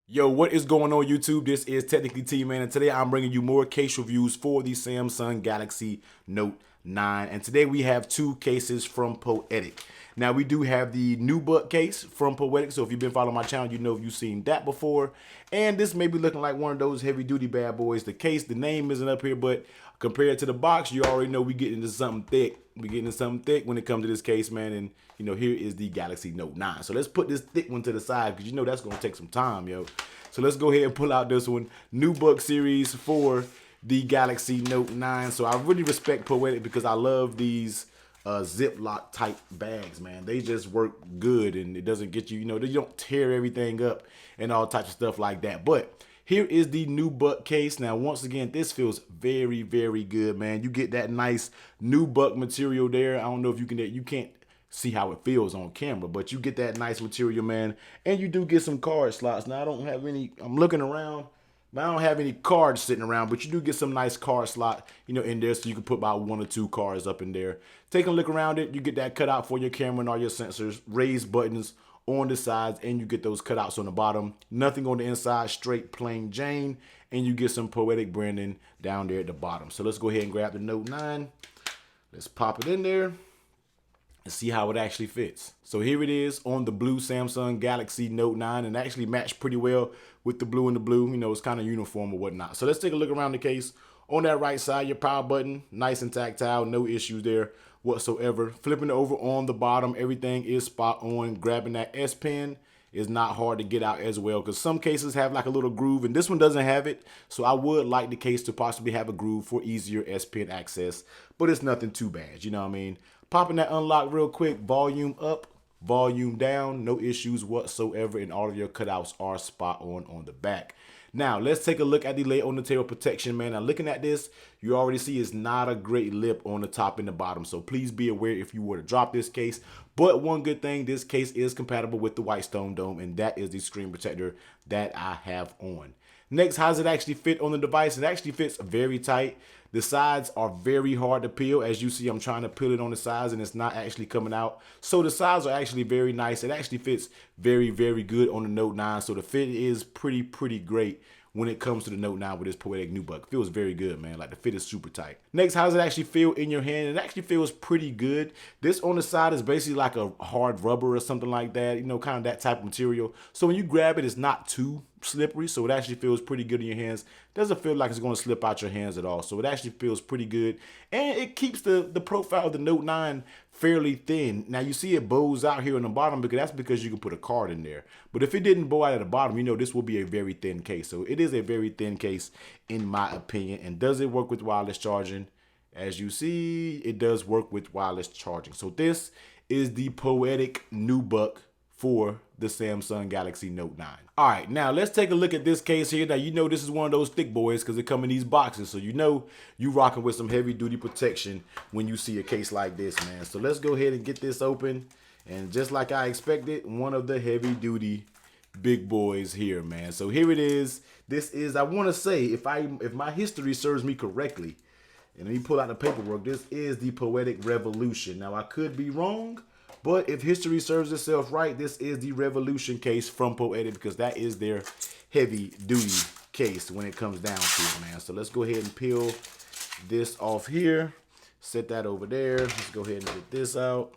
Yo, what is going on YouTube? This is Technically T-Man, and today I'm bringing you more case reviews for the Samsung Galaxy Note 9. And today we have two cases from Poetic. Now we do have the new buck case from Poetic, so if you've been following my channel, you know you've seen that before. And this may be looking like one of those heavy duty bad boys. The name isn't up here, but compared to the box, you already know we get into something thick. We get into something thick when it comes to this case, man. And you know, here is the Galaxy Note 9. So let's put this thick one to the side because you know that's gonna take some time, yo. So let's go ahead and pull out this one. New book series for the Galaxy Note 9. So I really respect Poetic because I love these Ziploc type bags, man. They just work good and it doesn't get you, you know, they don't tear everything up and all types of stuff like that. But here is the new buck case. Now, once again, this feels very, very good, man. You get that nice new buck material there. I don't know if you can't see how it feels on camera, but you get that nice material, man. And you do get some card slots. Now, I don't have any, I'm looking around, but I don't have any cards sitting around, but you do get some nice card slot, you know, in there, so you can put about 1 or 2 cards up in there. Take a look around it. You get that cutout for your camera and all your sensors, raised buttons on the sides, and you get those cutouts on the bottom. Nothing on the inside, straight plain Jane, and you get some Poetic branding down there at the bottom. So let's go ahead and grab the Note 9. Let's pop it in there and see how it actually fits. So here it is on the blue Samsung Galaxy Note 9, and actually matched pretty well with the blue and the blue. You know, it's kind of uniform or whatnot. So let's take a look around the case. On that right side, your power button, nice and tactile, no issues there whatsoever. Flipping it over on the bottom, everything is spot on. Grabbing that S Pen is not hard to get out as well, because some cases have like a little groove and this one doesn't have it. So I would like the case to possibly have a groove for easier S Pen access, but it's nothing too bad, you know what I mean? Popping that unlock real quick, volume up, volume down, no issues whatsoever, and all of your cutouts are spot on the back. Now, let's take a look at the lay on the table protection, man. Now, looking at this, you already see it's not a great lip on the top and the bottom, so please be aware if you were to drop this case. But one good thing, this case is compatible with the White Stone Dome, and that is the screen protector that I have on. Next, how does it actually fit on the device? It actually fits very tight. The sides are very hard to peel. As you see, I'm trying to peel it on the sides and it's not actually coming out. So the sides are actually very nice. It actually fits very, very good on the Note 9. So the fit is pretty great when it comes to the Note 9 with this Poetic new buck. Feels very good, man. Like the fit is super tight. Next, how does it actually feel in your hand? It actually feels pretty good. This on the side is basically like a hard rubber or something like that, you know, kind of that type of material. So when you grab it, it's not too slippery, so it actually feels pretty good in your hands. Doesn't feel like it's going to slip out your hands at all, so it actually feels pretty good, and it keeps the profile of the Note 9 fairly thin. Now you see it bows out here on the bottom because that's because you can put a card in there, but if it didn't bow out at the bottom, you know this will be a very thin case. So it is a very thin case in my opinion. And does it work with wireless charging? As you see, it does work with wireless charging. So this is the Poetic new buck for the Samsung Galaxy Note 9. All right, now let's take a look at this case here. Now, you know this is one of those thick boys because they come in these boxes. So you know you rocking with some heavy duty protection when you see a case like this, man. So let's go ahead and get this open. And just like I expected, one of the heavy duty big boys here, man. So here it is. This is, I want to say, if my history serves me correctly, and let me pull out the paperwork, this is the Poetic Revolution. Now, I could be wrong, but if history serves itself right, this is the Revolution case from Poetic because that is their heavy duty case when it comes down to it, man. So let's go ahead and peel this off here. Set that over there. Let's go ahead and get this out.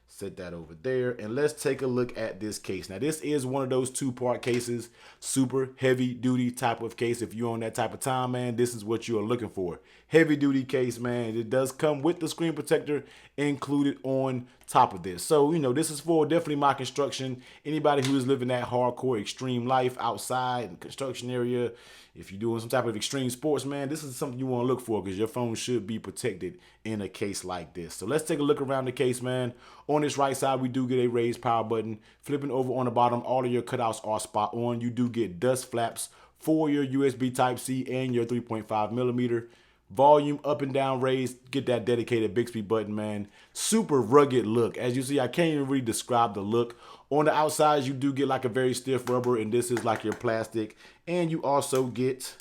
Set that over there, and let's take a look at this case. Now, this is one of those 2-part cases, super heavy duty type of case. If you're on that type of time, man, this is what you are looking for. Heavy duty case, man. It does come with the screen protector included on top of this. So, you know, this is for definitely my construction. Anybody who is living that hardcore extreme life outside in the construction area, if you're doing some type of extreme sports, man, this is something you want to look for because your phone should be protected in a case like this. So let's take a look around the case, man. On this right side, we do get a raised power button. Flipping over on the bottom, all of your cutouts are spot on. You do get dust flaps for your USB Type-C and your 3.5 millimeter. Volume up and down raised, get that dedicated Bixby button, man. Super rugged look. As you see, I can't even really describe the look. On the outside, you do get like a very stiff rubber, and this is like your plastic. And you also get,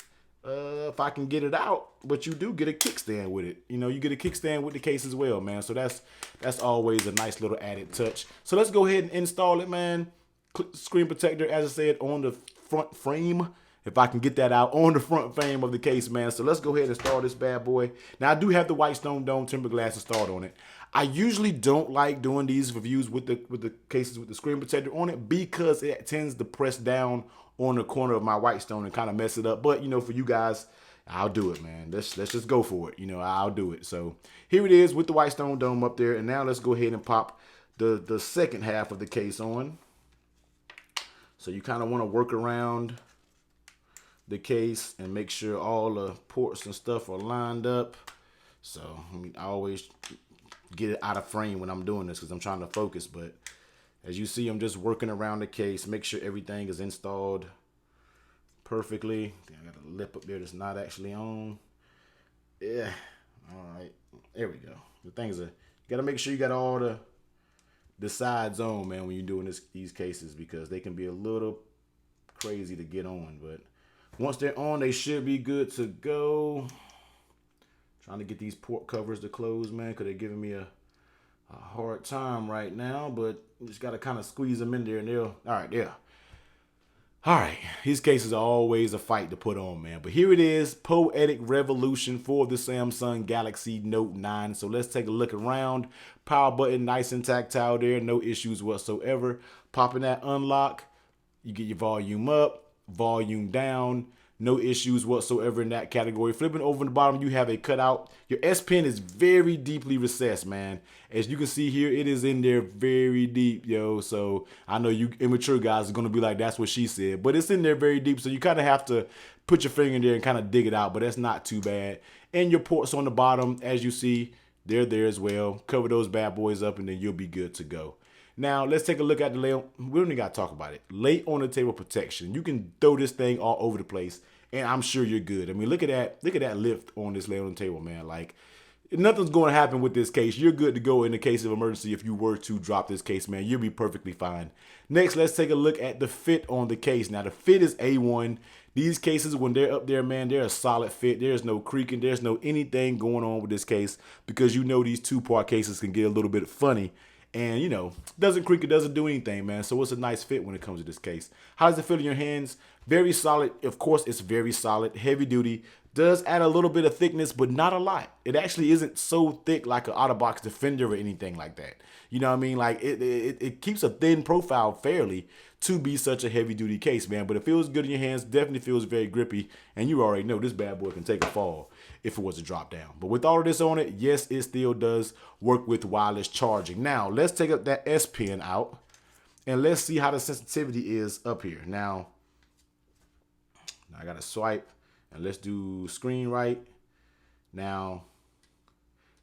if I can get it out, but you do get a kickstand with it. You know, you get a kickstand with the case as well, man. So that's always a nice little added touch. So let's go ahead and install it, man. Screen protector, as I said, on the front frame, if I can get that out, on the front frame of the case, man. So let's go ahead and install this bad boy. Now, I do have the white stone dome tempered glass installed on it. I usually don't like doing these reviews with the cases with the screen protector on it because it tends to press down on the corner of my white stone and kind of mess it up. But, you know, for you guys, I'll do it, man. Let's just go for it. You know, I'll do it. So here it is with the white stone dome up there. And now let's go ahead and pop the second half of the case on. So you kind of want to work around the case and make sure all the ports and stuff are lined up. So I always get it out of frame when I'm doing this because I'm trying to focus. But as you see, I'm just working around the case, make sure everything is installed perfectly. I got a lip up there that's not actually on. Yeah. All right. There we go. The things are, you got to make sure you got all the sides on, man, when you're doing these cases, because they can be a little crazy to get on. But once they're on, they should be good to go. Trying to get these port covers to close, man, because they're giving me a hard time right now. But you just got to kind of squeeze them in there and they'll, all right, yeah. All right, these cases are always a fight to put on, man. But here it is, Poetic Revolution for the Samsung Galaxy Note 9. So let's take a look around. Power button nice and tactile there, no issues whatsoever. Popping that unlock, you get your volume up, volume down. No issues whatsoever in that category. Flipping over the bottom, you have a cutout. Your S Pen is very deeply recessed, man. As you can see here, it is in there very deep, yo. So I know you immature guys are going to be like, that's what she said. But it's in there very deep, so you kind of have to put your finger in there and kind of dig it out. But that's not too bad. And your ports on the bottom, as you see, they're there as well. Cover those bad boys up, and then you'll be good to go. Now, let's take a look at the lay. We don't even got to talk about it. Lay on the table protection. You can throw this thing all over the place, and I'm sure you're good. I mean, look at that. Look at that lift on this lay on the table, man. Like, nothing's going to happen with this case. You're good to go in the case of emergency. If you were to drop this case, man, you'll be perfectly fine. Next, let's take a look at the fit on the case. Now, the fit is A1. These cases, when they're up there, man, they're a solid fit. There's no creaking. There's no anything going on with this case, because you know these two-part cases can get a little bit funny. And, you know, doesn't creak, it doesn't do anything, man. So it's a nice fit when it comes to this case. How does it feel in your hands? Very solid. Of course, it's very solid. Heavy duty. Does add a little bit of thickness, but not a lot. It actually isn't so thick like an out-of-box Defender or anything like that. You know what I mean? Like, it keeps a thin profile fairly to be such a heavy-duty case, man. But it feels good in your hands. Definitely feels very grippy. And you already know this bad boy can take a fall if it was to drop down. But with all of this on it, yes, it still does work with wireless charging. Now, let's take up that S Pen out, and let's see how the sensitivity is up here. Now I got to swipe, and let's do screen right. Now,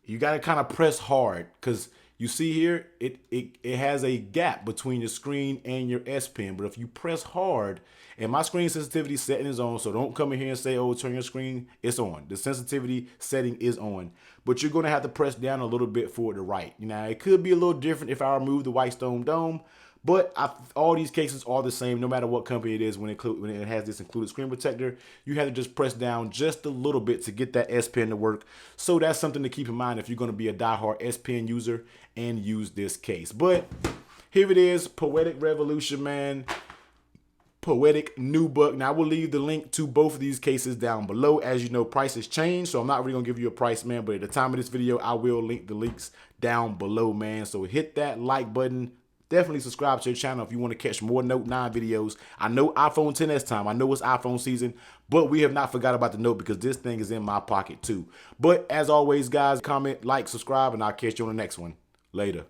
you got to kind of press hard, because you see here, it has a gap between your screen and your S Pen. But if you press hard, and my screen sensitivity setting is on, so don't come in here and say, oh, turn your screen. It's on. The sensitivity setting is on. But you're going to have to press down a little bit for it to write. Now, it could be a little different if I remove the white stone dome. But all these cases are the same, no matter what company it is. When it has this included screen protector, you have to just press down just a little bit to get that S Pen to work. So that's something to keep in mind if you're going to be a diehard S Pen user and use this case. But here it is, Poetic Revolution, man. Poetic Nubuck. Now, I will leave the link to both of these cases down below. As you know, prices change, so I'm not really going to give you a price, man. But at the time of this video, I will link the links down below, man. So hit that like button. Definitely subscribe to your channel if you want to catch more Note 9 videos. I know iPhone XS time. I know it's iPhone season, but we have not forgot about the Note, because this thing is in my pocket too. But as always, guys, comment, like, subscribe, and I'll catch you on the next one. Later.